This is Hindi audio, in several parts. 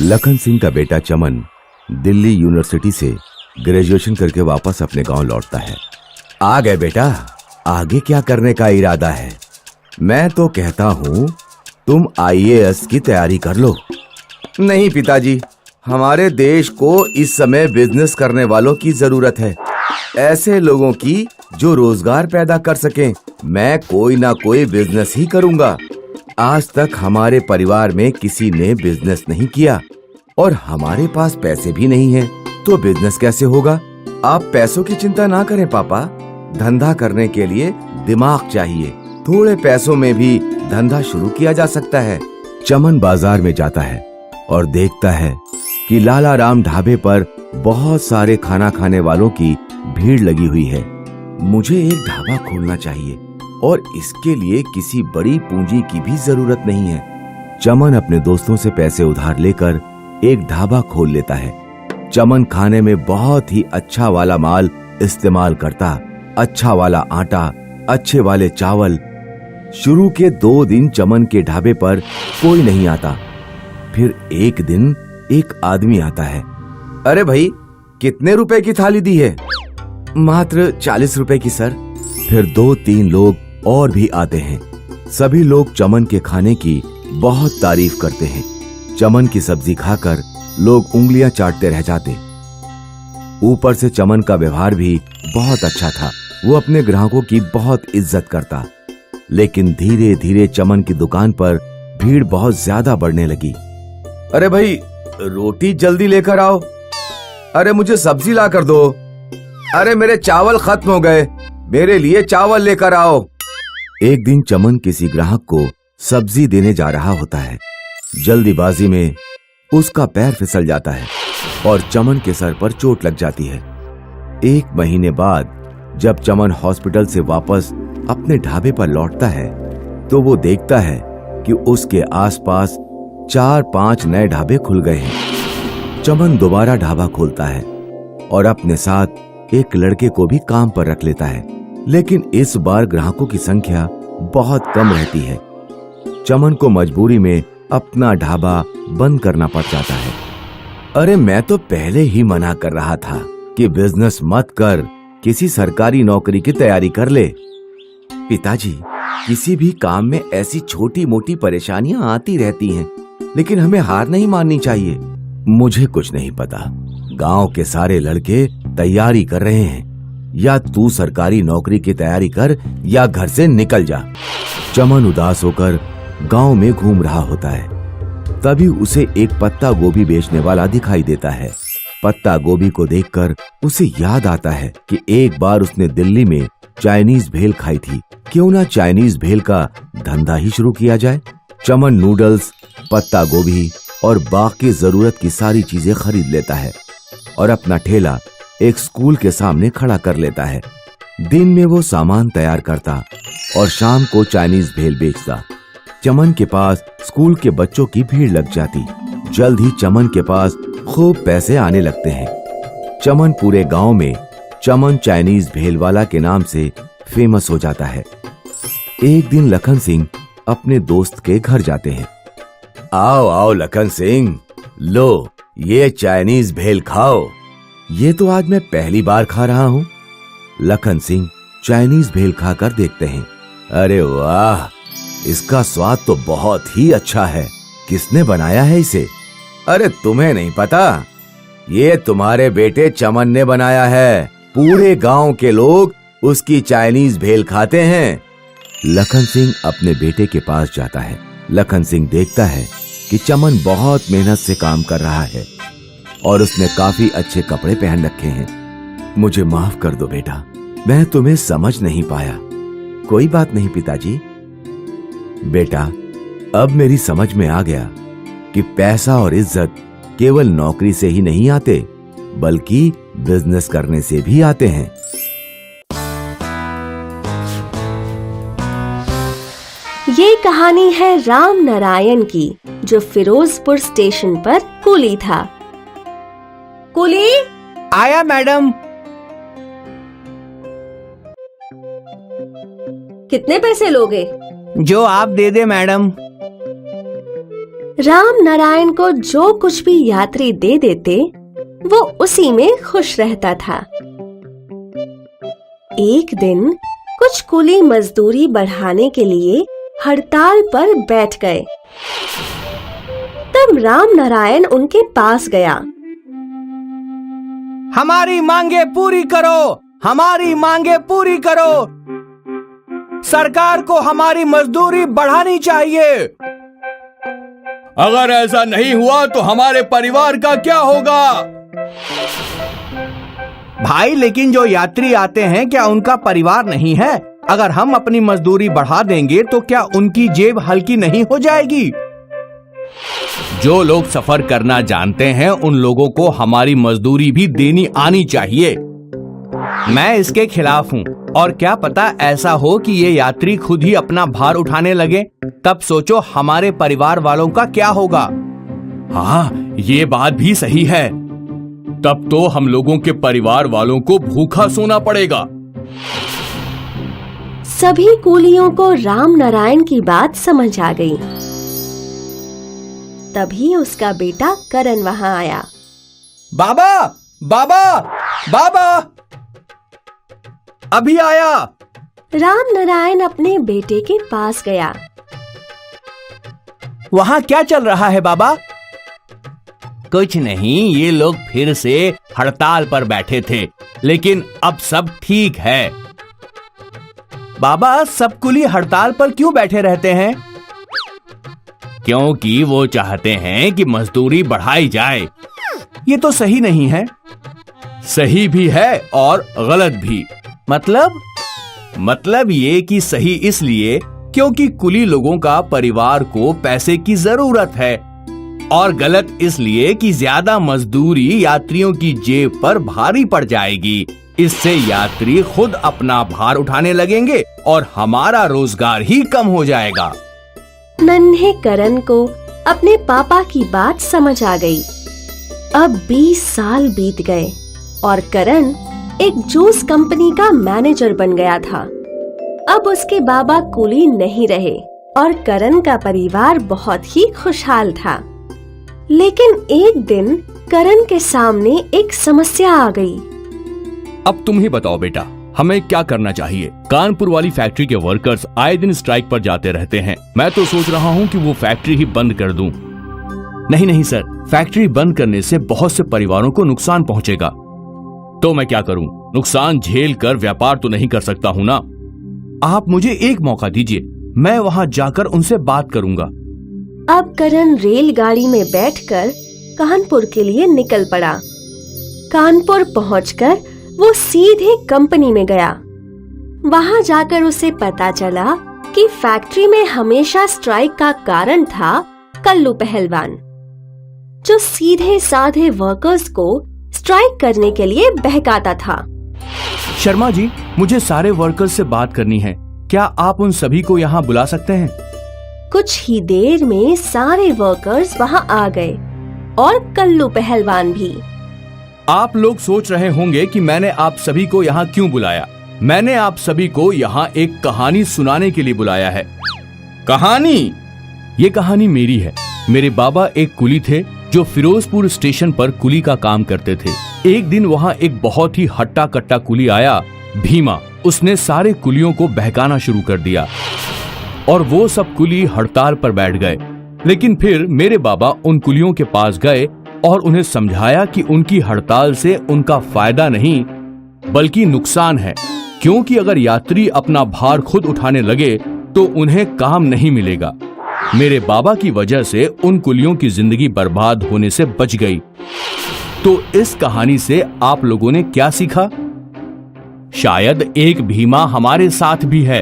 लखन सिंह का बेटा चमन दिल्ली यूनिवर्सिटी से ग्रेजुएशन करके वापस अपने गांव लौटता है। आ गए बेटा, आगे क्या करने का इरादा है? मैं तो कहता हूँ तुम आईएएस की तैयारी कर लो। नहीं पिताजी, हमारे देश को इस समय बिजनेस करने वालों की जरूरत है, ऐसे लोगों की जो रोजगार पैदा कर सकें। मैं कोई ना कोई बिजनेस ही करूंगा। आज तक हमारे परिवार में किसी ने बिजनेस नहीं किया और हमारे पास पैसे भी नहीं है, तो बिजनेस कैसे होगा? आप पैसों की चिंता ना करें पापा, धंधा करने के लिए दिमाग चाहिए। थोड़े पैसों में भी धंधा शुरू किया जा सकता है। चमन बाजार में जाता है और देखता है कि लाला राम ढाबे पर बहुत सारे खाना खाने वालों की भीड़ लगी हुई है। मुझे एक ढाबा खोलना चाहिए और इसके लिए किसी बड़ी पूंजी की भी जरूरत नहीं है। चमन अपने दोस्तों से पैसे उधार लेकर एक ढाबा खोल लेता है। चमन खाने में बहुत ही अच्छा वाला माल इस्तेमाल करता, अच्छा वाला आटा, अच्छे वाले चावल। शुरू के 2 दिन चमन के ढाबे पर कोई नहीं आता। फिर एक दिन एक आदमी आता है। अरे भाई, कितने रुपए की थाली दी है? मात्र 40 रुपए की सर। फिर 2-3 लोग और भी आते हैं। सभी लोग चमन के खाने की बहुत तारीफ करते हैं। चमन की सब्जी खाकर लोग उंगलियां चाटते रह जाते। ऊपर से चमन का व्यवहार भी बहुत अच्छा था। वो अपने ग्राहकों की बहुत इज्जत करता। लेकिन धीरे धीरे चमन की दुकान पर भीड़ बहुत ज्यादा बढ़ने लगी। अरे भाई, रोटी जल्दी लेकर आओ। अरे मुझे सब्जी ला कर दो। अरे मेरे चावल खत्म हो गए, मेरे लिए चावल लेकर आओ। एक दिन चमन किसी ग्राहक को सब्जी देने जा रहा होता है। जल्दीबाजी में उसका पैर फिसल जाता है और चमन के सर पर चोट लग जाती है। 1 महीने बाद जब चमन हॉस्पिटल से वापस अपने ढाबे पर लौटता है तो वो देखता है कि उसके आसपास 4-5 नए ढाबे खुल गए हैं। चमन दोबारा ढाबा खोलता है और अपने साथ एक लड़के को भी काम पर रख लेता है। लेकिन इस बार ग्राहकों की संख्या बहुत कम रहती है। चमन को मजबूरी में अपना ढाबा बंद करना पड़ जाता है। अरे मैं तो पहले ही मना कर रहा था कि बिजनेस मत कर, किसी सरकारी नौकरी की तैयारी कर ले। पिताजी, किसी भी काम में ऐसी छोटी मोटी परेशानियां आती रहती हैं, लेकिन हमें हार नहीं माननी चाहिए। मुझे कुछ नहीं पता, गांव के सारे लड़के तैयारी कर रहे हैं। या तू सरकारी नौकरी की तैयारी कर या घर से निकल जा। चमन उदास होकर गांव में घूम रहा होता है। तभी उसे एक पत्ता गोभी बेचने वाला दिखाई देता है। पत्ता गोभी को देखकर उसे याद आता है कि एक बार उसने दिल्ली में चाइनीज भेल खाई थी। क्यों ना चाइनीज भेल का धंधा ही शुरू किया जाए। चमन नूडल्स, पत्ता गोभी और बाकी जरूरत की सारी चीजें खरीद लेता है और अपना ठेला एक स्कूल के सामने खड़ा कर लेता है। दिन में वो सामान तैयार करता और शाम को चाइनीज भेल बेचता। चमन के पास स्कूल के बच्चों की भीड़ लग जाती। जल्द ही चमन के पास खूब पैसे आने लगते हैं। चमन पूरे गांव में चमन चाइनीज भेल वाला के नाम से फेमस हो जाता है। एक दिन लखन सिंह अपने दोस्त के घर जाते हैं। आओ आओ लखन सिंह, लो ये चाइनीज भेल खाओ। ये तो आज मैं पहली बार खा रहा हूँ। लखन सिंह चाइनीज भेल खाकर देखते हैं। अरे वाह, इसका स्वाद तो बहुत ही अच्छा है। किसने बनाया है इसे? अरे तुम्हें नहीं पता, ये तुम्हारे बेटे चमन ने बनाया है। पूरे गांव के लोग उसकी चाइनीज भेल खाते हैं। लखन सिंह अपने बेटे के पास जाता है। लखन सिंह देखता है कि चमन बहुत मेहनत से काम कर रहा है और उसने काफी अच्छे कपड़े पहन रखे हैं। मुझे माफ कर दो बेटा, मैं तुम्हें समझ नहीं पाया। कोई बात नहीं पिताजी। बेटा, अब मेरी समझ में आ गया कि पैसा और इज्जत केवल नौकरी से ही नहीं आते, बल्कि बिजनेस करने से भी आते हैं। ये कहानी है राम नारायण की, जो फिरोजपुर स्टेशन पर कूली था। कूली आया मैडम। कितने पैसे लोगे? जो आप दे दे मैडम। राम नारायण को जो कुछ भी यात्री दे देते वो उसी में खुश रहता था। एक दिन कुछ कुली मजदूरी बढ़ाने के लिए हड़ताल पर बैठ गए। तब राम नारायण उनके पास गया। हमारी मांगे पूरी करो, हमारी मांगे पूरी करो। सरकार को हमारी मजदूरी बढ़ानी चाहिए। अगर ऐसा नहीं हुआ तो हमारे परिवार का क्या होगा? भाई, लेकिन जो यात्री आते हैं क्या उनका परिवार नहीं है? अगर हम अपनी मजदूरी बढ़ा देंगे तो क्या उनकी जेब हल्की नहीं हो जाएगी? जो लोग सफर करना जानते हैं उन लोगों को हमारी मजदूरी भी देनी आनी चाहिए। मैं इसके खिलाफ हूँ, और क्या पता ऐसा हो कि ये यात्री खुद ही अपना भार उठाने लगे, तब सोचो हमारे परिवार वालों का क्या होगा। हाँ, ये बात भी सही है। तब तो हम लोगों के परिवार वालों को भूखा सोना पड़ेगा। सभी कुलियों को राम नारायण की बात समझ आ गई। तभी उसका बेटा करण वहां आया। बाबा, बाबा, बाबा, अभी आया। राम नारायण अपने बेटे के पास गया। वहां क्या चल रहा है बाबा? कुछ नहीं, ये लोग फिर से हड़ताल पर बैठे थे, लेकिन अब सब ठीक है। बाबा, सब कुली हड़ताल पर क्यों बैठे रहते हैं? क्योंकि वो चाहते हैं कि मजदूरी बढ़ाई जाए। ये तो सही नहीं है। सही भी है और गलत भी। मतलब ये कि सही इसलिए क्योंकि कुली लोगों का परिवार को पैसे की जरूरत है, और गलत इसलिए कि ज्यादा मजदूरी यात्रियों की जेब पर भारी पड़ जाएगी। इससे यात्री खुद अपना भार उठाने लगेंगे और हमारा रोजगार ही कम हो जाएगा। नन्हे करण को अपने पापा की बात समझ आ गई। अब 20 साल बीत गए और करण एक जूस कंपनी का मैनेजर बन गया था। अब उसके बाबा कुली नहीं रहे और करण का परिवार बहुत ही खुशहाल था। लेकिन एक दिन करण के सामने एक समस्या आ गई। अब तुम ही बताओ बेटा, हमें क्या करना चाहिए? कानपुर वाली फैक्ट्री के वर्कर्स आए दिन स्ट्राइक पर जाते रहते हैं। मैं तो सोच रहा हूँ कि वो फैक्ट्री ही बंद कर दूं। नहीं सर, फैक्ट्री बंद करने से बहुत से परिवारों को नुकसान पहुँचेगा। तो मैं क्या करूं? नुकसान झेल कर व्यापार तो नहीं कर सकता हूं ना। आप मुझे एक मौका दीजिए, मैं वहां जाकर उनसे बात करूंगा। अब करण रेलगाड़ी में बैठकर कानपुर के लिए निकल पड़ा। कानपुर पहुंचकर वो सीधे कंपनी में गया। वहां जाकर उसे पता चला कि फैक्ट्री में हमेशा स्ट्राइक का कारण था कल्लू पहलवान, जो सीधे साधे वर्कर्स को स्ट्राइक करने के लिए बहकाता था। शर्मा जी, मुझे सारे वर्कर्स से बात करनी है। क्या आप उन सभी को यहाँ बुला सकते हैं? कुछ ही देर में सारे वर्कर्स वहाँ आ गए और कल्लू पहलवान भी। आप लोग सोच रहे होंगे कि मैंने आप सभी को यहाँ क्यों बुलाया। मैंने आप सभी को यहाँ एक कहानी सुनाने के लिए बुलाया है। कहानी? ये कहानी मेरी है। मेरे बाबा एक कुली थे जो फिरोजपुर स्टेशन पर कुली का काम करते थे। एक दिन वहाँ एक बहुत ही हट्टा कट्टा कुली आया, भीमा। उसने सारे कुलियों को बहकाना शुरू कर दिया और वो सब कुली हड़ताल पर बैठ गए। लेकिन फिर मेरे बाबा उन कुलियों के पास गए और उन्हें समझाया कि उनकी हड़ताल से उनका फायदा नहीं बल्कि नुकसान है, क्योंकि अगर यात्री अपना भार खुद उठाने लगे तो उन्हें काम नहीं मिलेगा। मेरे बाबा की वजह से उन कुलियों की जिंदगी बर्बाद होने से बच गई। तो इस कहानी से आप लोगों ने क्या सीखा? शायद एक भीमा हमारे साथ भी है।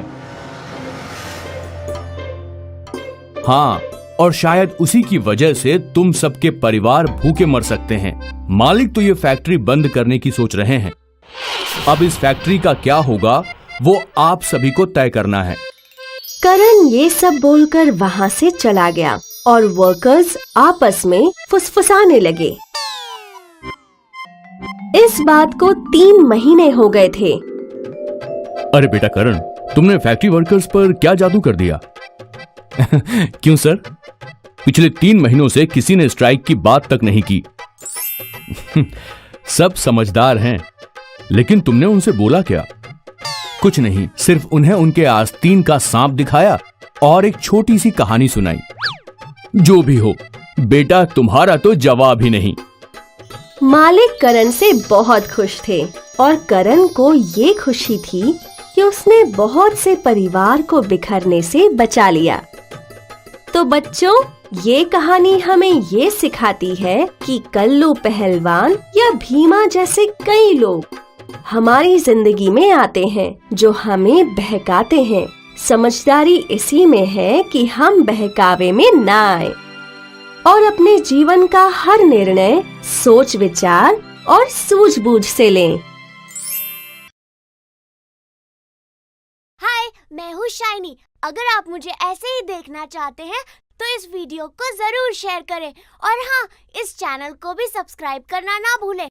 हाँ, और शायद उसी की वजह से तुम सबके परिवार भूखे मर सकते हैं। मालिक तो ये फैक्ट्री बंद करने की सोच रहे हैं। अब इस फैक्ट्री का क्या होगा वो आप सभी को तय करना है। करण ये सब बोलकर वहाँ से चला गया और वर्कर्स आपस में फुसफुसाने लगे। इस बात को 3 महीने हो गए थे। अरे बेटा करण, तुमने फैक्ट्री वर्कर्स पर क्या जादू कर दिया? क्यों सर? पिछले 3 महीनों से किसी ने स्ट्राइक की बात तक नहीं की। सब समझदार हैं, लेकिन तुमने उनसे बोला क्या? कुछ नहीं, सिर्फ उन्हें उनके आस्तीन का सांप दिखाया और एक छोटी सी कहानी सुनाई। जो भी हो, बेटा तुम्हारा तो जवाब ही नहीं। मालिक करण से बहुत खुश थे और करण को ये खुशी थी कि उसने बहुत से परिवार को बिखरने से बचा लिया। तो बच्चों, ये कहानी हमें ये सिखाती है कि कल्लू पहलवान या भीमा जैसे कई लोग हमारी जिंदगी में आते हैं जो हमें बहकाते हैं। समझदारी इसी में है कि हम बहकावे में ना आए और अपने जीवन का हर निर्णय सोच विचार और सूझबूझ से लें। हाय, मैं हूँ शाइनी। अगर आप मुझे ऐसे ही देखना चाहते हैं तो इस वीडियो को जरूर शेयर करें और हाँ, इस चैनल को भी सब्सक्राइब करना ना भूलें।